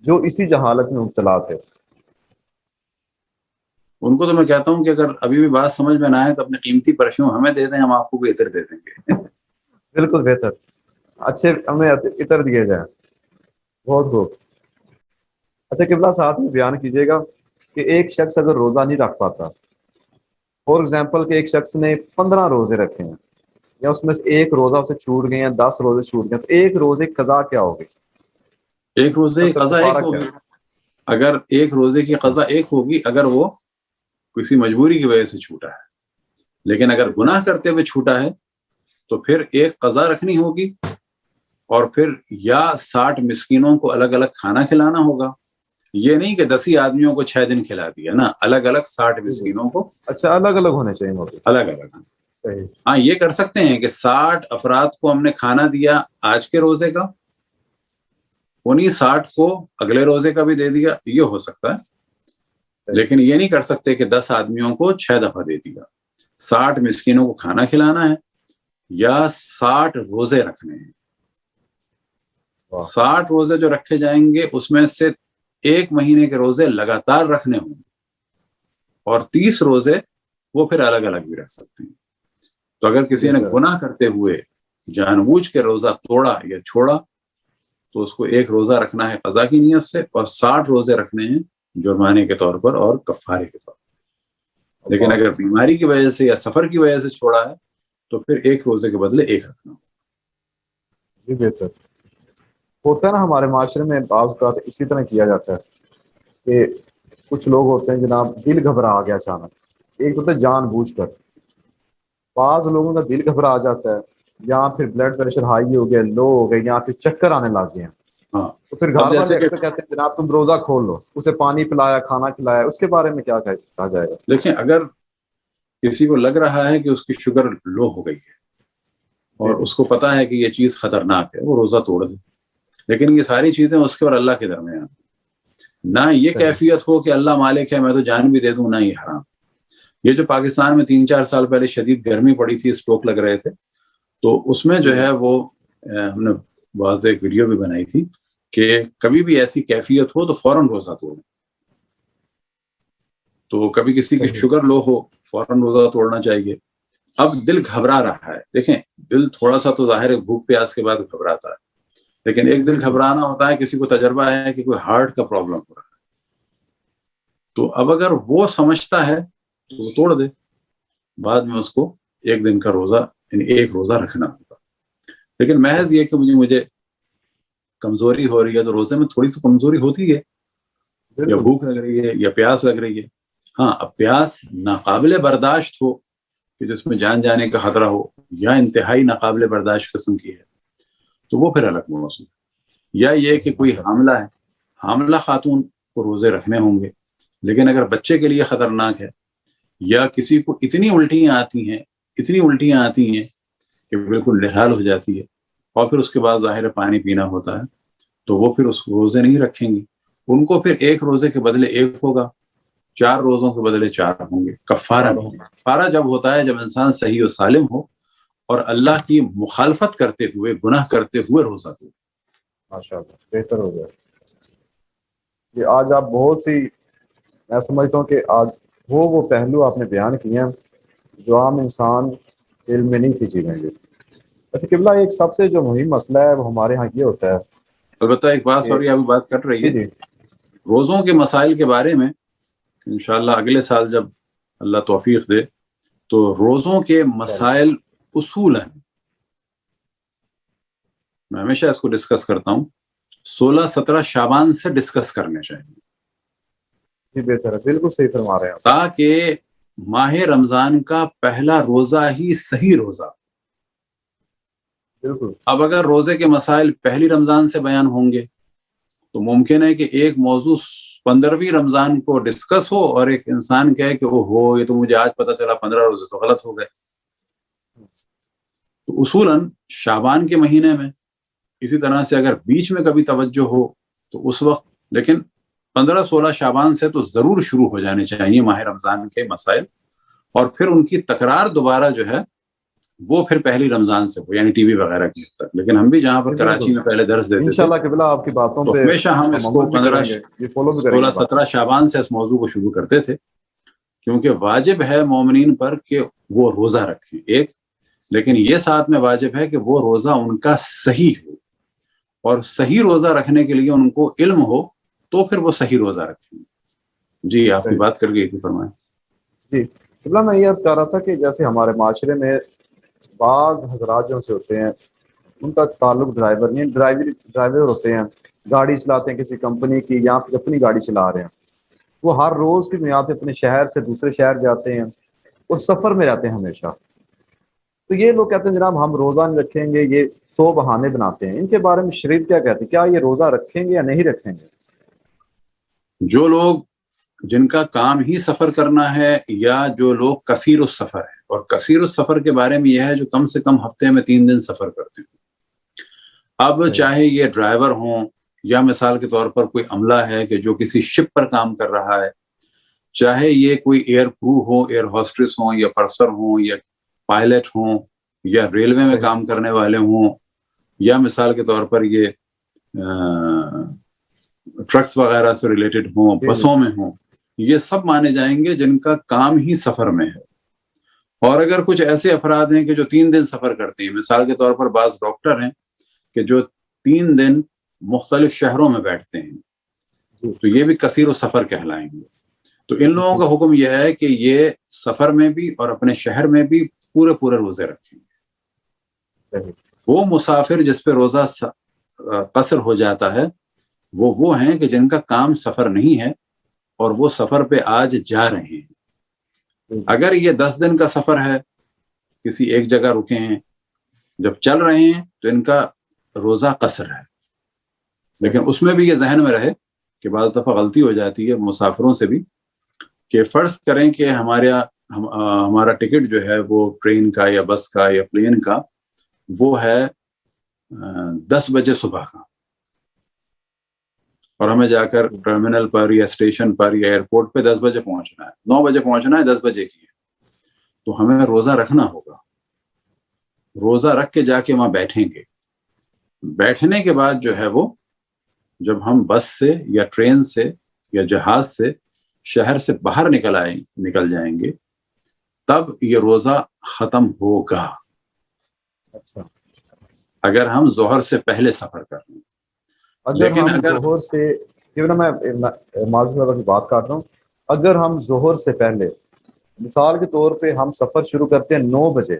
جو اسی جہالت میں مبتلا تھے. ان کو تو میں کہتا ہوں کہ اگر ابھی بھی بات سمجھ میں نہ آئے تو اپنے قیمتی پرفیوم ہمیں دے دیں، ہم آپ کو بھی عطر دے دیں گے. بالکل بہتر، اچھے ہمیں عطر دیے جائیں. بہت خوب. اچھا قبلہ ساتھ میں بیان کیجیے گا کہ ایک شخص اگر روزہ نہیں رکھ پاتا، فور ایگزامپل کہ ایک شخص نے 15 روزے رکھے ہیں یا اس میں سے ایک روزہ اسے چھوٹ گئے ہیں، 10 روزے چھوٹ گئے، تو ایک روزے قضا کیا ہوگی؟ ایک روزے کی قضا ایک ہوگی، اگر ایک روزے کی قضا ایک ہوگی اگر وہ کسی مجبوری کی وجہ سے چھوٹا ہے، لیکن اگر گناہ کرتے ہوئے چھوٹا ہے تو پھر ایک قضا رکھنی ہوگی اور پھر یا 60 مسکینوں کو الگ الگ کھانا کھلانا ہوگا. یہ نہیں کہ 10 ہی آدمیوں کو 6 دن کھلا دیا نا، الگ الگ 60 مسکینوں کو اچھا الگ الگ ہونے چاہیے، الگ الگ. ہاں یہ کر سکتے ہیں کہ 60 افراد کو ہم نے کھانا دیا آج کے روزے کا، انہیں 60 کو اگلے روزے کا بھی دے دیا، یہ ہو سکتا ہے. لیکن یہ نہیں کر سکتے کہ 10 آدمیوں کو 6 دفعہ دے دیا. 60 مسکینوں کو کھانا کھلانا ہے یا 60 روزے رکھنے ہیں. 60 روزے جو رکھے جائیں گے اس میں سے 1 مہینے کے روزے لگاتار رکھنے ہوں گے اور 30 روزے وہ پھر الگ الگ بھی رکھ سکتے ہیں. تو اگر کسی نے گناہ کرتے ہوئے جان بوجھ کے روزہ توڑا یا چھوڑا تو اس کو 1 روزہ رکھنا ہے قضا کی نیت سے اور 60 روزے رکھنے ہیں جرمانے کے طور پر اور کفارے کے طور پر. لیکن اگر بیماری کی وجہ سے یا سفر کی وجہ سے چھوڑا ہے تو پھر 1 روزے کے بدلے 1 رکھنا. جی بہتر. ہوتا ہے نا ہمارے معاشرے میں بعض اوقات اسی طرح کیا جاتا ہے کہ کچھ لوگ ہوتے ہیں جناب دل گھبرا گیا اچانک، ایک ہوتا ہے جان بوجھ کر، بعض لوگوں کا دل گھبرا جاتا ہے یا پھر بلڈ پریشر ہائی ہو گیا، لو ہو گئے، یا پھر چکر آنے لگ گئے ہیں. ہاں تو پھر گھر والے اکثر کہتے ہیں جناب تم روزہ کھول لو، اسے پانی پلایا، کھانا کھلایا، اس کے بارے میں کیا کہا جائے گا؟ دیکھیں اگر کسی کو لگ رہا ہے کہ اس کی شوگر لو ہو گئی ہے اور اس کو پتا ہے کہ یہ چیز خطرناک ہے، وہ روزہ توڑ دے. لیکن یہ ساری چیزیں اس کے اور اللہ کے درمیان، نہ یہ کیفیت ہو کہ اللہ مالک ہے میں تو جان بھی دے دوں، نہ یہ حرام. یہ جو پاکستان میں 3-4 سال پہلے شدید گرمی پڑی تھی، اسٹروک لگ رہے تھے، تو اس میں جو ہے وہ ہم نے بعض ایک ویڈیو بھی بنائی تھی کہ کبھی بھی ایسی کیفیت ہو تو فوراً روزہ توڑیں. تو کبھی کسی کی شوگر لو ہو فوراً روزہ توڑنا چاہیے. اب دل گھبرا رہا ہے، دیکھیں دل تھوڑا سا تو ظاہر ہے بھوک پیاس کے بعد گھبراتا ہے، لیکن ایک دل گھبرانا ہوتا ہے کسی کو تجربہ ہے کہ کوئی ہارٹ کا پرابلم ہو رہا ہے. تو اب اگر وہ سمجھتا ہے تو وہ توڑ دے، بعد میں اس کو 1 دن کا روزہ یعنی 1 روزہ رکھنا ہوگا. لیکن محض یہ کہ مجھے کمزوری ہو رہی ہے تو روزے میں تھوڑی سی کمزوری ہوتی ہے، یا بھوک لگ رہی ہے یا پیاس لگ رہی ہے. ہاں اب پیاس ناقابل برداشت ہو کہ جس میں جان جانے کا خطرہ ہو یا انتہائی ناقابل برداشت قسم کی ہے تو وہ پھر الگ موضوع. یا یہ کہ کوئی حاملہ ہے، حاملہ خاتون کو روزے رکھنے ہوں گے، لیکن اگر بچے کے لیے خطرناک ہے یا کسی کو اتنی الٹیاں آتی ہیں کہ بالکل نہال ہو جاتی ہے اور پھر اس کے بعد ظاہر پانی پینا ہوتا ہے تو وہ پھر اس روزے نہیں رکھیں گے. ان کو پھر 1 روزے کے بدلے 1 ہوگا، 4 روزوں کے بدلے 4 ہوں گے. کفارہ نہیں. کفارہ جب ہوتا ہے جب انسان صحیح و سالم ہو اور اللہ کی مخالفت کرتے ہوئے گناہ کرتے ہوئے روزہ دے. ماشاءاللہ بہتر ہو گیا. یہ آج آپ بہت سی، میں سمجھتا ہوں کہ آج وہ پہلو آپ نے بیان کیے ہیں جو عام انسان علم میں نہیں تھی چیزیں. ویسے قبلہ ایک سب سے جو مہم مسئلہ ہے وہ ہمارے ہاں یہ ہوتا ہے. البتہ ایک بات سوری ابھی بات کر رہی ہے جی روزوں کے مسائل کے بارے میں، انشاءاللہ اگلے سال جب اللہ توفیق دے تو روزوں کے مسائل اصول ہیں، میں ہمیشہ اس کو ڈسکس کرتا ہوں، 16-17 شعبان سے ڈسکس کرنے چاہیے. جی بہتر ہے، بالکل صحیح فرما رہے ہیں تاکہ ماہ رمضان کا پہلا روزہ ہی صحیح روزہ. بالکل. اب اگر روزے کے مسائل پہلی رمضان سے بیان ہوں گے تو ممکن ہے کہ ایک موضوع 15ویں رمضان کو ڈسکس ہو اور ایک انسان کہے کہ اوہو یہ تو مجھے آج پتا چلا 15 روزے تو غلط ہو گئے. تو اصولاً شعبان کے مہینے میں اسی طرح سے اگر بیچ میں کبھی توجہ ہو تو اس وقت، لیکن 15-16 شعبان سے تو ضرور شروع ہو جانے چاہیے ماہ رمضان کے مسائل، اور پھر ان کی تکرار دوبارہ جو ہے وہ پھر پہلی رمضان سے ہو، یعنی ٹی وی وغیرہ کی حد تک. لیکن ہم بھی جہاں پر کراچی میں پہلے درس دیتے تھے انشاءاللہ قبلہ آپ کی باتوں تو پہ ہمیشہ ہم اس کو 16-17 شعبان سے اس موضوع کو شروع کرتے تھے، کیونکہ واجب ہے مومنین پر کہ وہ روزہ رکھیں ایک، لیکن یہ ساتھ میں واجب ہے کہ وہ روزہ ان کا صحیح ہو، اور صحیح روزہ رکھنے کے لیے ان کو علم ہو تو پھر وہ صحیح روزہ رکھیں. جی آپ کی بات کر گئی تھی، فرمائیں. جی قبلہ میں یہ عرض کر رہا تھا کہ جیسے ہمارے معاشرے میں بعض حضرات جو سے ہوتے ہیں ان کا تعلق ڈرائیور ہوتے ہیں گاڑی چلاتے ہیں کسی کمپنی کی یا پھر اپنی گاڑی چلا رہے ہیں، وہ ہر روز کی بنیاد پہ اپنے شہر سے دوسرے شہر جاتے ہیں اور سفر میں رہتے ہیں ہمیشہ. تو یہ لوگ کہتے ہیں جناب ہم روزہ نہیں رکھیں گے، یہ 100 بہانے بناتے ہیں. ان کے بارے میں شریعت کیا کہتی ہے؟ کیا یہ روزہ رکھیں گے یا نہیں رکھیں گے؟ جو لوگ جن کا کام ہی سفر کرنا ہے، یا جو لوگ کثیر السفر ہے، اور کثیر السفر کے بارے میں یہ ہے جو کم سے کم ہفتے میں 3 دن سفر کرتے ہیں. اب صحیح. چاہے یہ ڈرائیور ہوں، یا مثال کے طور پر کوئی عملہ ہے کہ جو کسی شپ پر کام کر رہا ہے، چاہے یہ کوئی ایئر کرو ہو، ایئر ہوسٹریس ہوں، یا پرسر ہوں، یا پائلٹ ہوں، یا ریلوے میں کام کرنے والے ہوں، یا مثال کے طور پر یہ ٹرکس وغیرہ سے ریلیٹڈ ہوں، بسوں میں ہوں، یہ سب مانے جائیں گے جن کا کام ہی سفر میں ہے. اور اگر کچھ ایسے افراد ہیں کہ جو 3 دن سفر کرتے ہیں، مثال کے طور پر بعض ڈاکٹر ہیں کہ جو 3 دن مختلف شہروں میں بیٹھتے ہیں، تو یہ بھی کثیر و سفر کہلائیں گے. تو ان لوگوں کا حکم یہ ہے کہ یہ سفر میں بھی اور اپنے شہر میں بھی پورے روزے رکھیں گے. وہ مسافر جس پہ روزہ قصر ہو جاتا ہے، وہ ہیں کہ جن کا کام سفر نہیں ہے اور وہ سفر پہ آج جا رہے ہیں. اگر یہ 10 دن کا سفر ہے، کسی ایک جگہ رکے ہیں، جب چل رہے ہیں تو ان کا روزہ قصر ہے. لیکن اس میں بھی یہ ذہن میں رہے کہ بعض دفعہ غلطی ہو جاتی ہے مسافروں سے بھی، کہ فرض کریں کہ ہمارا ٹکٹ جو ہے وہ ٹرین کا یا بس کا یا پلین کا وہ ہے 10 بجے صبح کا، اور ہمیں جا کر ٹرمینل پر یا اسٹیشن پر یا ایئرپورٹ پہ 10 بجے پہنچنا ہے، 9 بجے پہنچنا ہے، 10 بجے کی ہے، تو ہمیں روزہ رکھنا ہوگا. روزہ رکھ کے جا کے وہاں بیٹھیں گے. بیٹھنے کے بعد جو ہے وہ جب ہم بس سے یا ٹرین سے یا جہاز سے شہر سے باہر نکل جائیں گے، تب یہ روزہ ختم ہوگا. اگر ہم ظہر سے پہلے سفر کر لیں. لیکن اگر ظہر سے، میں معذرت کی بات کر رہا ہوں، اگر ہم ظہر سے پہلے مثال کے طور پہ ہم سفر شروع کرتے ہیں 9 بجے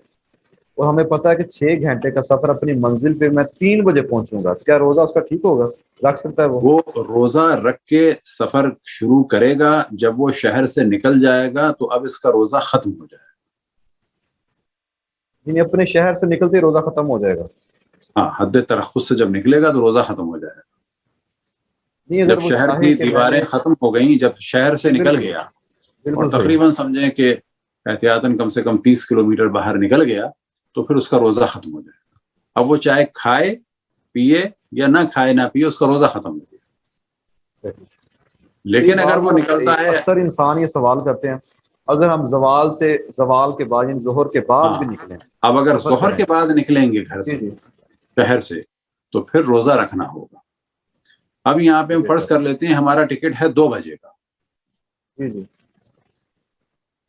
اور ہمیں پتا ہے کہ 6 گھنٹے کا سفر اپنی منزل پہ میں 3 بجے پہنچوں گا، تو کیا روزہ اس کا ٹھیک ہوگا؟ رکھ سکتا ہے وہ روزہ رکھ کے سفر شروع کرے گا. جب وہ شہر سے نکل جائے گا تو اب اس کا روزہ ختم ہو جائے گا. یعنی اپنے شہر سے نکلتے ہی روزہ ختم ہو جائے گا؟ ہاں، حد ترخص سے جب نکلے گا تو روزہ ختم ہو جائے گا. جب شہر کی دیواریں ختم ہو گئیں، جب شہر سے نکل گیا اور تقریباً سمجھیں کہ احتیاطاً کم سے کم 30 کلومیٹر باہر نکل گیا، تو پھر اس کا روزہ ختم ہو جائے گا. اب وہ چاہے کھائے پیے یا نہ کھائے نہ پیے، اس کا روزہ ختم ہو گیا. لیکن اگر وہ نکلتا ہے، اکثر انسان یہ سوال کرتے ہیں اگر ہم زوال کے بعد، یعنی ظہر کے بعد بھی نکلیں، اب اگر ظہر کے بعد نکلیں گے گھر سے شہر سے، تو پھر روزہ رکھنا ہوگا. اب یہاں پہ ہم فرض کر لیتے ہیں ہمارا ٹکٹ ہے 2 بجے کا،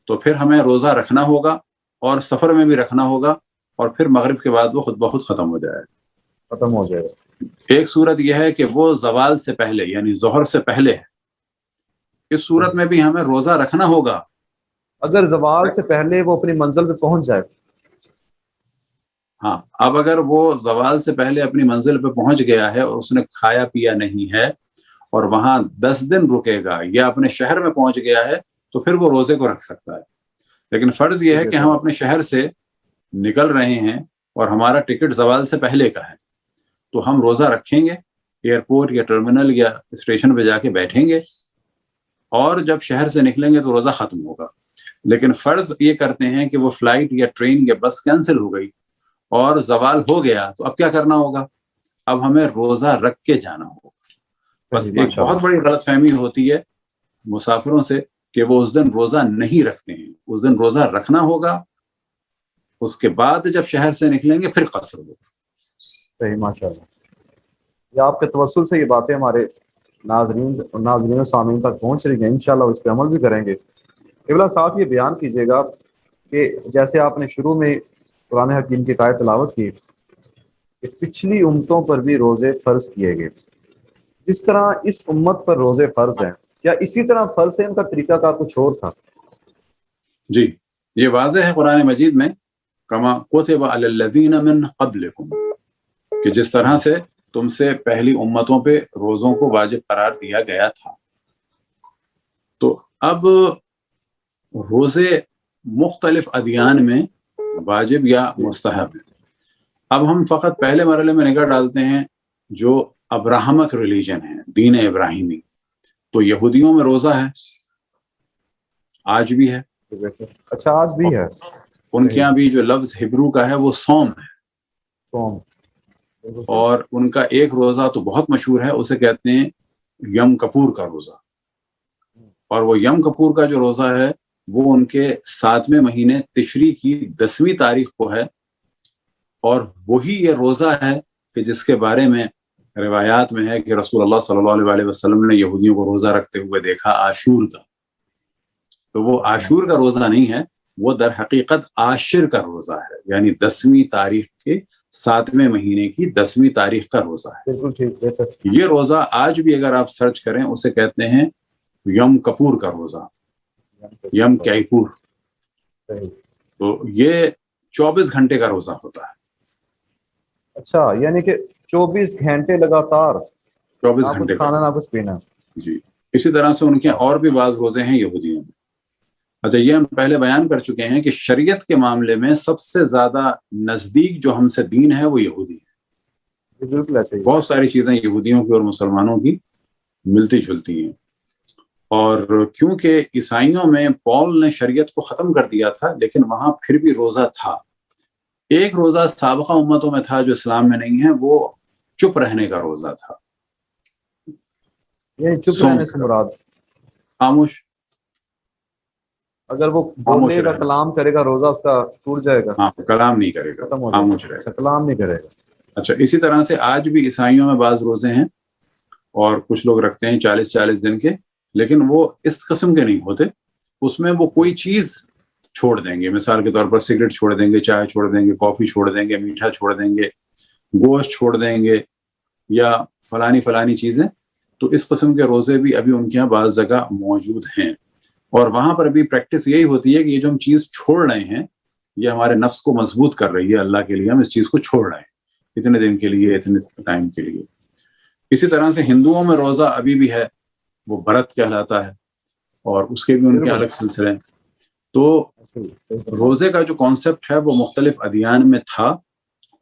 تو پھر ہمیں روزہ رکھنا ہوگا اور سفر میں بھی رکھنا ہوگا، اور پھر مغرب کے بعد وہ خود بخود ختم ہو جائے گا. ایک صورت یہ ہے کہ وہ زوال سے پہلے یعنی ظہر سے پہلے ہے. اس صورت میں بھی ہمیں روزہ رکھنا ہوگا. اگر زوال سے پہلے وہ اپنی منزل پہ پہنچ جائے. ہاں، اب اگر وہ زوال سے پہلے اپنی منزل پہ پہنچ گیا ہے اور اس نے کھایا پیا نہیں ہے اور وہاں 10 دن رکے گا یا اپنے شہر میں پہنچ گیا ہے، تو پھر وہ روزے کو رکھ سکتا ہے. لیکن فرض یہ ہے کہ ہم اپنے شہر سے نکل رہے ہیں اور ہمارا ٹکٹ زوال سے پہلے کا ہے، تو ہم روزہ رکھیں گے، ایئرپورٹ یا ٹرمینل یا اسٹیشن پہ جا کے بیٹھیں گے، اور جب شہر سے نکلیں گے تو روزہ ختم ہوگا. لیکن فرض یہ کرتے ہیں کہ وہ فلائٹ یا ٹرین یا بس کینسل ہو گئی اور زوال ہو گیا، تو اب کیا کرنا ہوگا؟ اب ہمیں روزہ رکھ کے جانا ہوگا. بس ایک بہت بڑی غلط فہمی ہوتی ہے مسافروں سے کہ وہ اس دن روزہ نہیں رکھتے ہیں. اس دن روزہ رکھنا ہوگا، اس کے بعد جب شہر سے نکلیں گے پھر قصر ہوگا. صحیح، ماشاءاللہ. یہ آپ کے توسل سے یہ باتیں ہمارے ناظرین و سامعین تک پہنچ رہی ہیں، انشاءاللہ اس پہ عمل بھی کریں گے. قبلہ ساتھ یہ بیان کیجیے گا کہ جیسے آپ نے شروع میں قرآن حکیم کی آیت تلاوت کی کہ پچھلی امتوں پر بھی روزے فرض کیے گئے، جس طرح اس امت پر روزے فرض ہیں، کیا اسی طرح فرض ہے؟ ان کا طریقہ کار کچھ اور تھا؟ جی، یہ واضح ہے قرآن مجید میں، کما کتب علی الذین من قبلکم، کہ جس طرح سے تم سے پہلی امتوں پہ روزوں کو واجب قرار دیا گیا تھا. تو اب روزے مختلف ادیان میں واجب یا مستحب ہیں. اب ہم فقط پہلے مرحلے میں نگاہ ڈالتے ہیں جو ابراہمک ریلیجن ہے, دین ابراہیمی. تو یہودیوں میں روزہ ہے, آج بھی ہے. اچھا آج بھی ہے. ان کے یہاں بھی جو لفظ ہبرو کا ہے وہ صوم ہے. صوم. اور ان کا ایک روزہ تو بہت مشہور ہے, اسے کہتے ہیں یم کپور کا روزہ. اور وہ یم کپور کا جو روزہ ہے وہ ان کے 7ویں مہینے تشریع کی 10ویں تاریخ کو ہے. اور وہی یہ روزہ ہے کہ جس کے بارے میں روایات میں ہے کہ رسول اللہ صلی اللہ علیہ وسلم نے یہودیوں کو روزہ رکھتے ہوئے دیکھا عاشور کا. تو وہ عاشور کا روزہ نہیں ہے, وہ در حقیقت عاشر کا روزہ ہے, یعنی 10ویں تاریخ کے 7ویں مہینے کی 10ویں تاریخ کا روزہ ہے. بالکل ٹھیک. یہ روزہ آج بھی اگر آپ سرچ کریں اسے کہتے ہیں یم کپور کا روزہ, یم کیپور. تو یہ 24 گھنٹے کا روزہ ہوتا ہے. اچھا, یعنی کہ 24 گھنٹے لگاتار 24 گھنٹے کھانا نہ کچھ پینا. جی. اسی طرح سے ان کے اور بھی بعض روزے ہیں یہودیوں میں. اچھا, یہ ہم پہلے بیان کر چکے ہیں کہ شریعت کے معاملے میں سب سے زیادہ نزدیک جو ہم سے دین ہے وہ یہودی ہے. بالکل ایسے ہی. بہت ساری چیزیں یہودیوں کی اور مسلمانوں کی ملتی جلتی ہیں. اور کیونکہ عیسائیوں میں پول نے شریعت کو ختم کر دیا تھا, لیکن وہاں پھر بھی روزہ تھا. ایک روزہ سابقہ امتوں میں تھا جو اسلام میں نہیں ہے, وہ چپ رہنے کا روزہ تھا. یہ چپ رہنے سے مراد خاموش, اگر وہ بولے گا کلام کرے گا روزہ اس کا ٹوٹ جائے گا. ہاں, کلام نہیں کرے گا, خاموش رہے گا, کلام نہیں کرے گا. اچھا, اسی طرح سے آج بھی عیسائیوں میں بعض روزے ہیں اور کچھ لوگ رکھتے ہیں 40 دن کے, لیکن وہ اس قسم کے نہیں ہوتے. اس میں وہ کوئی چیز چھوڑ دیں گے, مثال کے طور پر سگریٹ چھوڑ دیں گے, چائے چھوڑ دیں گے, کافی چھوڑ دیں گے, میٹھا چھوڑ دیں گے, گوشت چھوڑ دیں گے, یا فلانی چیزیں. تو اس قسم کے روزے بھی ابھی ان کے یہاں بعض جگہ موجود ہیں. اور وہاں پر بھی پریکٹس یہی ہوتی ہے کہ یہ جو ہم چیز چھوڑ رہے ہیں یہ ہمارے نفس کو مضبوط کر رہی ہے اللہ کے لیے, ہم اس چیز کو چھوڑ رہے ہیں اتنے دن کے لیے, اتنے ٹائم کے لیے. اسی طرح سے ہندوؤں میں روزہ ابھی بھی ہے, وہ برت کہلاتا ہے, اور اس کے بھی ان کے الگ سلسلے ہیں. تو روزے کا جو کانسیپٹ ہے وہ مختلف ادیان میں تھا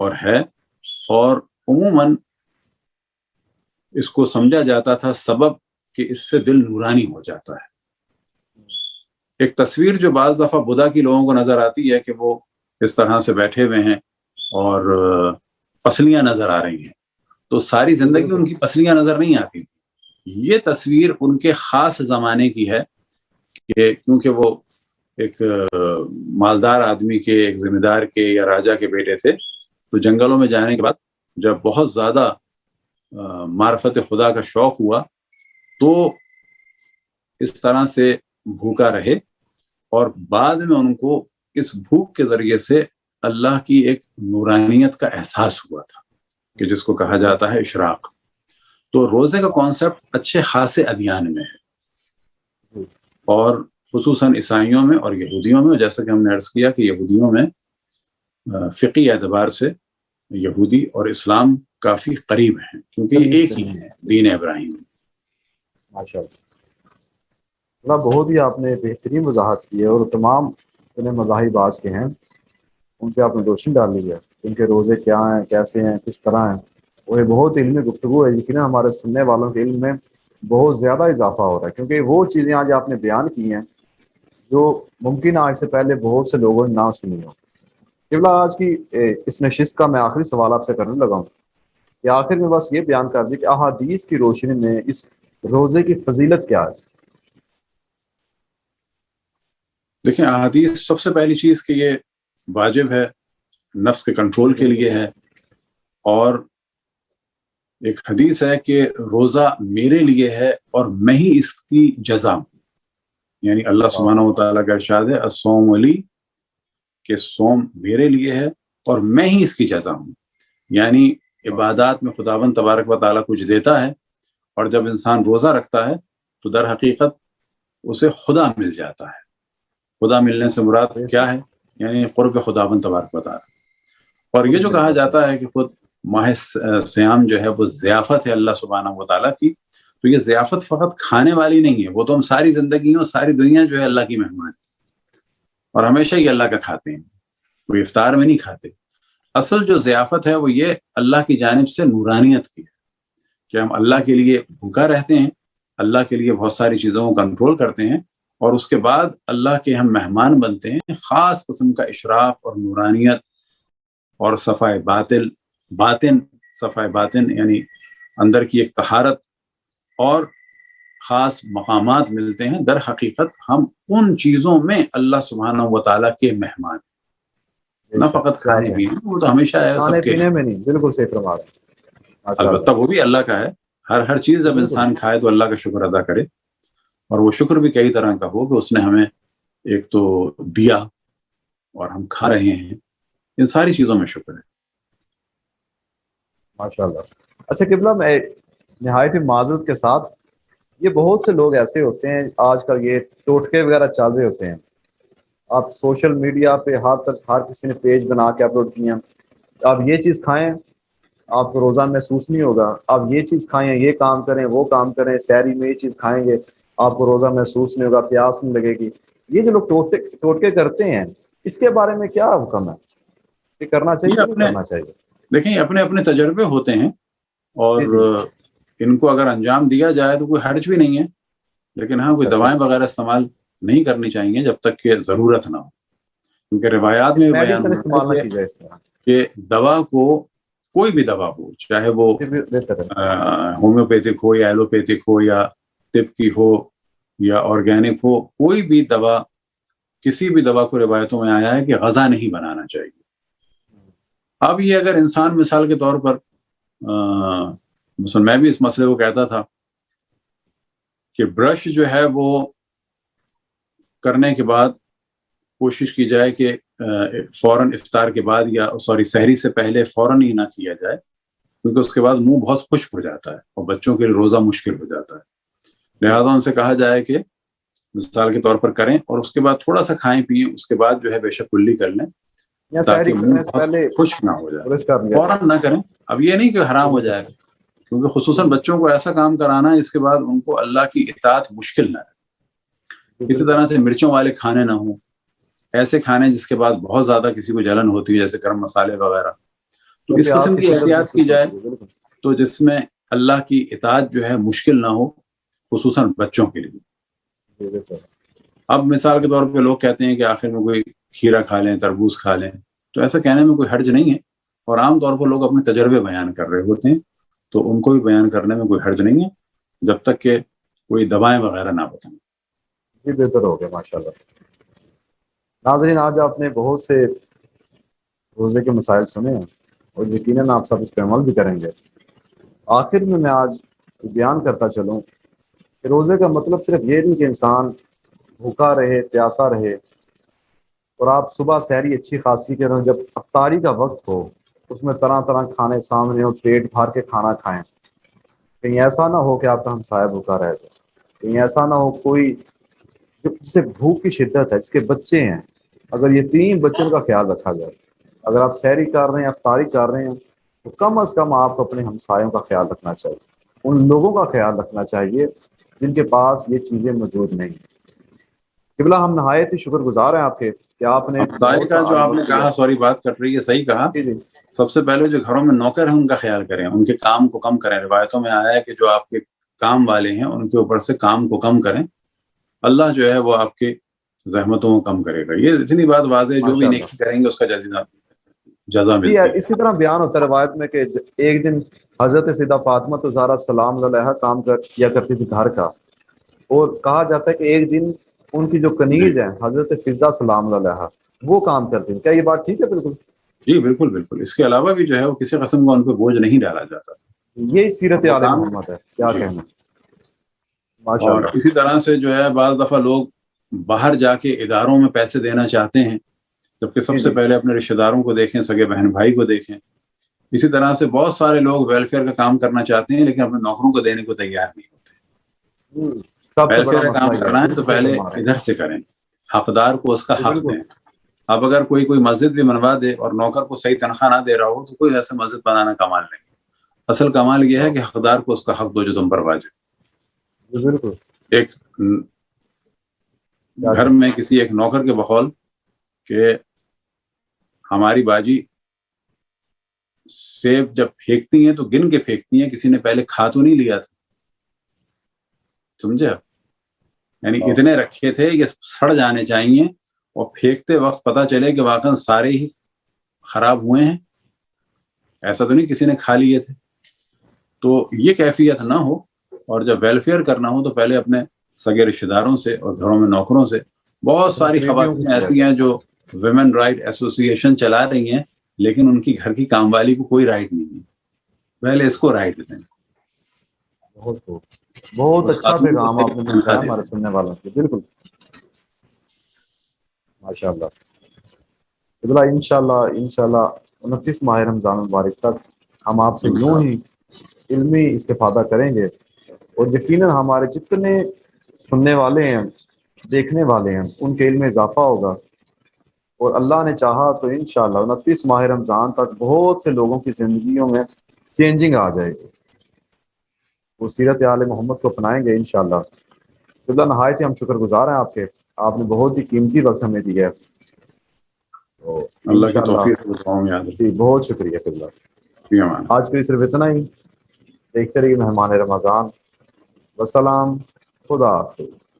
اور ہے, اور عموماً اس کو سمجھا جاتا تھا سبب کہ اس سے دل نورانی ہو جاتا ہے. ایک تصویر جو بعض دفعہ بدھا کی لوگوں کو نظر آتی ہے کہ وہ اس طرح سے بیٹھے ہوئے ہیں اور پسلیاں نظر آ رہی ہیں, تو ساری زندگی ان کی پسلیاں نظر نہیں آتی. یہ تصویر ان کے خاص زمانے کی ہے کہ کیونکہ وہ ایک مالدار آدمی کے, ایک ذمہ دار کے یا راجا کے بیٹے تھے, تو جنگلوں میں جانے کے بعد جب بہت زیادہ معرفت خدا کا شوق ہوا تو اس طرح سے بھوکا رہے, اور بعد میں ان کو اس بھوک کے ذریعے سے اللہ کی ایک نورانیت کا احساس ہوا تھا کہ جس کو کہا جاتا ہے اشراق. تو روزے کا کانسیپٹ اچھے خاصے ادیان میں ہے, اور خصوصاً عیسائیوں میں اور یہودیوں میں. جیسا کہ ہم نے عرض کیا کہ یہودیوں میں فقہی اعتبار سے یہودی اور اسلام کافی قریب ہیں, کیونکہ یہ ایک ہی ہے, دین ابراہیم. ماشاءاللہ, بہت ہی آپ نے بہترین وضاحت کی ہے, اور تمام اتنے مذاہب آج کے ہیں ان پہ آپ نے روشنی ڈالی ہے, ان کے روزے کیا ہیں, کیسے ہیں, کس طرح ہیں. اور یہ بہت علمی گفتگو ہے, یقیناً ہمارے سننے والوں کے علم میں بہت زیادہ اضافہ ہو رہا ہے, کیونکہ وہ چیزیں آج آپ نے بیان کی ہیں جو ممکن آج سے پہلے بہت سے لوگوں نے نہ سنی ہو. آج کی اس نشست کا میں آخری سوال آپ سے کرنے لگا ہوں کہ آخر میں بس یہ بیان کر دی کہ احادیث کی روشنی میں اس روزے کی فضیلت کیا ہے؟ دیکھیں, احادیث سب سے پہلی چیز کہ یہ واجب ہے, نفس کے کنٹرول کے لیے ہے. اور ایک حدیث ہے کہ روزہ میرے لیے ہے اور میں ہی اس کی جزا ہوں, یعنی اللہ سبحانہ و تعالیٰ کا ارشاد ہے الصوم لی, کہ صوم میرے لیے ہے اور میں ہی اس کی جزا ہوں. یعنی عبادات میں خداوند تبارک و تعالیٰ کچھ دیتا ہے, اور جب انسان روزہ رکھتا ہے تو در حقیقت اسے خدا مل جاتا ہے. خدا ملنے سے مراد کیا ہے؟ یعنی قرب خداوند تبارک و تعالیٰ. اور یہ جو کہا جاتا ہے کہ خود ماہ سیام جو ہے وہ ضیافت ہے اللہ سبحانہ و تعالیٰ کی. تو یہ ضیافت فقط کھانے والی نہیں ہے، وہ تو ہم ساری زندگی اور ساری دنیا جو ہے اللہ کی مہمان اور ہمیشہ ہی اللہ کا کھاتے ہیں، کوئی افطار میں نہیں کھاتے. اصل جو ضیافت ہے وہ یہ اللہ کی جانب سے نورانیت کی ہے کہ ہم اللہ کے لیے بھوکا رہتے ہیں، اللہ کے لیے بہت ساری چیزوں کو کنٹرول کرتے ہیں، اور اس کے بعد اللہ کے ہم مہمان بنتے ہیں. خاص قسم کا اشراق اور نورانیت اور صفائے باطن یعنی اندر کی ایک طہارت اور خاص مقامات ملتے ہیں. در حقیقت ہم ان چیزوں میں اللہ سبحانہ و تعالیٰ کے مہمان، نہ فقط کھانے پینے، وہ تو ہمیشہ ہے کھانے سب کے، پینے میں نہیں، بالکل صحیح فرما رہے ہیں. البتہ وہ بھی اللہ کا ہے. ہر چیز جب انسان کھائے تو اللہ کا شکر ادا کرے، اور وہ شکر بھی کئی طرح کا ہو کہ اس نے ہمیں ایک تو دیا اور ہم کھا رہے ہیں، ان ساری چیزوں میں شکر ہے. ماشاءاللہ. اچھا قبلہ، میں نہایت ہی معذرت کے ساتھ، یہ بہت سے لوگ ایسے ہوتے ہیں آج کل، یہ ٹوٹکے وغیرہ چل رہے ہوتے ہیں. آپ سوشل میڈیا پہ ہر کسی نے پیج بنا کے اپلوڈ کیا، آپ یہ چیز کھائیں آپ کو روزہ محسوس نہیں ہوگا، آپ یہ چیز کھائیں، یہ کام کریں، وہ کام کریں، سحری میں یہ چیز کھائیں گے آپ کو روزہ محسوس نہیں ہوگا، پیاس نہیں لگے گی. یہ جو لوگ ٹوٹکے کرتے ہیں، اس کے بارے میں کیا حکم ہے؟ یہ کرنا چاہیے نہیں کرنا چاہیے؟ دیکھیں، اپنے اپنے تجربے ہوتے ہیں، اور ان کو اگر انجام دیا جائے تو کوئی حرج بھی نہیں ہے، لیکن ہاں کوئی دوائیں وغیرہ استعمال نہیں کرنی چاہیے جب تک کہ ضرورت نہ ہو. کیونکہ روایات میں میڈیسن استعمال نہ کی جائے اس طرح کہ دوا کو، کوئی بھی دوا ہو، چاہے وہ ہومیوپیتھک ہو یا ایلوپیتھک ہو یا طب کی ہو یا آرگینک ہو، کوئی بھی دوا، کسی بھی دوا کو روایتوں میں آیا ہے کہ غذا نہیں بنانا چاہیے. اب یہ اگر انسان مثال کے طور پر مثلا میں بھی اس مسئلے کو کہتا تھا کہ برش جو ہے وہ کرنے کے بعد کوشش کی جائے کہ فوراً افطار کے بعد یا سحری سے پہلے فوراً ہی نہ کیا جائے، کیونکہ اس کے بعد منہ بہت خشک ہو جاتا ہے اور بچوں کے لیے روزہ مشکل ہو جاتا ہے. لہٰذا ان سے کہا جائے کہ مثال کے طور پر کریں اور اس کے بعد تھوڑا سا کھائیں پیئیں، اس کے بعد جو ہے بے شک کلی کر لیں تاکہ منہ بہت خشک نہ ہو جائے. فوراً نہ کریں. اب یہ نہیں کہ حرام ہو جائے گا، کیونکہ خصوصاً بچوں کو ایسا کام کرانا ہے اس کے بعد ان کو اللہ کی اطاعت مشکل نہ ہے. اسی طرح سے مرچوں والے کھانے نہ ہوں، ایسے کھانے جس کے بعد بہت زیادہ کسی کو جلن ہوتی ہے جیسے گرم مسالے وغیرہ. تو اس قسم کی احتیاط کی جائے تو جس میں اللہ کی اطاعت جو ہے مشکل نہ ہو، خصوصاً بچوں کے لیے. اب مثال کے طور پہ لوگ کہتے ہیں کہ آخر میں کوئی کھیرا کھا لیں، تربوز کھا لیں، تو ایسا کہنے میں کوئی حرج نہیں ہے، اور عام طور پر لوگ اپنے تجربے بیان کر رہے ہوتے ہیں تو ان کو بھی بیان کرنے میں کوئی حرج نہیں ہے جب تک کہ کوئی دوائیں وغیرہ نہ بتائیں. جی بہتر ہو گیا ماشاءاللہ. ناظرین، آج آپ نے بہت سے روزے کے مسائل سنے ہیں اور یقیناً آپ سب اس پہ عمل بھی کریں گے. آخر میں آج بیان کرتا چلوں کہ روزے کا مطلب صرف یہ نہیں کہ انسان بھوکا رہے، پیاسا رہے، اور آپ صبح سحری اچھی خاصی کریں، جب افطاری کا وقت ہو اس میں طرح طرح کھانے سامنے ہو، پیٹ بھر کے کھانا کھائیں. کہیں ایسا نہ ہو کہ آپ کا ہمسایہ بھوکا رہ جائے، کہیں ایسا نہ ہو کوئی جس سے بھوک کی شدت ہے، جس کے بچے ہیں، اگر یہ 3 بچوں کا خیال رکھا جائے، اگر آپ سحری کر رہے ہیں، افطاری کر رہے ہیں، تو کم از کم آپ کو اپنے ہمسایوں کا خیال رکھنا چاہیے، ان لوگوں کا خیال رکھنا چاہیے جن کے پاس یہ چیزیں موجود نہیں. قبلہ، ہم نہایت ہی شکر گزار ہیں آپ کے کہ آپ نے ہمسائے کا جو آپ نے کہا، سوری بات کر رہی ہے، صحیح کہا. سب سے پہلے جو گھروں میں نوکر ہیں ان کا خیال کریں، ان کے کام کو کم کریں. روایتوں میں آیا ہے کہ جو آپ کے کام والے ہیں ان کے اوپر سے کام کو کم کریں، اللہ جو ہے وہ آپ کے زحمتوں کو کم کرے گا. یہ اتنی بات واضح ہے، جو بھی نیکی کریں گے اس کا جزا ملتا ہے. اسی طرح بیان ہوتا ہے روایت میں کہ ایک دن حضرت سیدہ فاطمہ تو زہرا سلام علیہا کام کیا کرتی تھی گھر کا، اور کہا جاتا ہے کہ ایک دن ان کی جو کنیز ہیں حضرت فضا سلام علیہا وہ کام کرتی ہیں. کیا یہ بات ٹھیک ہے؟ بالکل جی، بالکل بالکل. اس کے علاوہ بھی جو ہے وہ کسی قسم کا ان پہ بوجھ نہیں ڈالا جاتا. یہی سیرت آل محمد ہے. کیا کہنا. اور اسی طرح سے جو ہے بعض دفعہ لوگ باہر جا کے اداروں میں پیسے دینا چاہتے ہیں، جبکہ سب سے پہلے اپنے رشتہ داروں کو دیکھیں، سگے بہن بھائی کو دیکھیں. اسی طرح سے بہت سارے لوگ ویلفیئر کا کام کرنا چاہتے ہیں لیکن اپنے نوکروں کو دینے کو تیار نہیں ہوتے. ویلفیئر کا کام کرنا ہے تو پہلے ادھر سے کریں، حقدار کو اس کا حق دیں. اب اگر کوئی مسجد بھی بنوا دے اور نوکر کو صحیح تنخواہ نہ دے رہا ہو تو کوئی ایسے مسجد بنانا کمال نہیں. اصل کمال یہ ہے کہ حقدار کو اس کا حق دو جو تم پر واجب. بالکل. ایک گھر میں کسی ایک نوکر کے بقول کہ ہماری باجی سیب جب پھینکتی ہیں تو گن کے پھینکتی ہیں, کسی نے پہلے کھا تو نہیں لیا تھا, سمجھے آپ؟ یعنی اتنے رکھے تھے کہ سڑ جانے چاہیے اور پھینکتے وقت پتا چلے کہ واقعا سارے ہی خراب ہوئے ہیں, ایسا تو نہیں کسی نے کھا لیے تھے. تو یہ کیفیت نہ ہو, اور جب ویلفیئر کرنا ہو تو پہلے اپنے سگے رشتہ داروں سے اور گھروں میں نوکروں سے. بہت ساری خواتین ایسی ہیں جو ویمن رائٹ ایسوسی ایشن چلا رہی ہیں لیکن ان کی گھر کی کام والی کو کوئی رائٹ نہیں ہے, پہلے اس کو رائٹ دیں. بہت اچھا پیغام آپ نے پہنچایا ہمارے سننے والوں کو. بالکل ماشاء اللہ. انشاءاللہ 29 ماہ رمضان المبارک تک ہم آپ سے یوں ہی علمی استفادہ کریں گے, اور یقیناً ہمارے جتنے سننے والے ہیں دیکھنے والے ہیں ان کے علم میں اضافہ ہوگا, اور اللہ نے چاہا تو انشاءاللہ 29 ماہ رمضان تک بہت سے لوگوں کی زندگیوں میں چینجنگ آ جائے گی, وہ سیرت آل محمد کو اپنائیں گے انشاءاللہ. قبلہ نہایت ہی ہم شکر گزار ہیں آپ کے, آپ نے بہت ہی قیمتی وقت ہمیں دیا ہے. اللہ کی توفیق. جی بہت شکریہ قبلہ. آج کے لیے صرف اتنا ہی. دیکھتے رہیے مہمان رمضان. والسلام. خدا حافظ.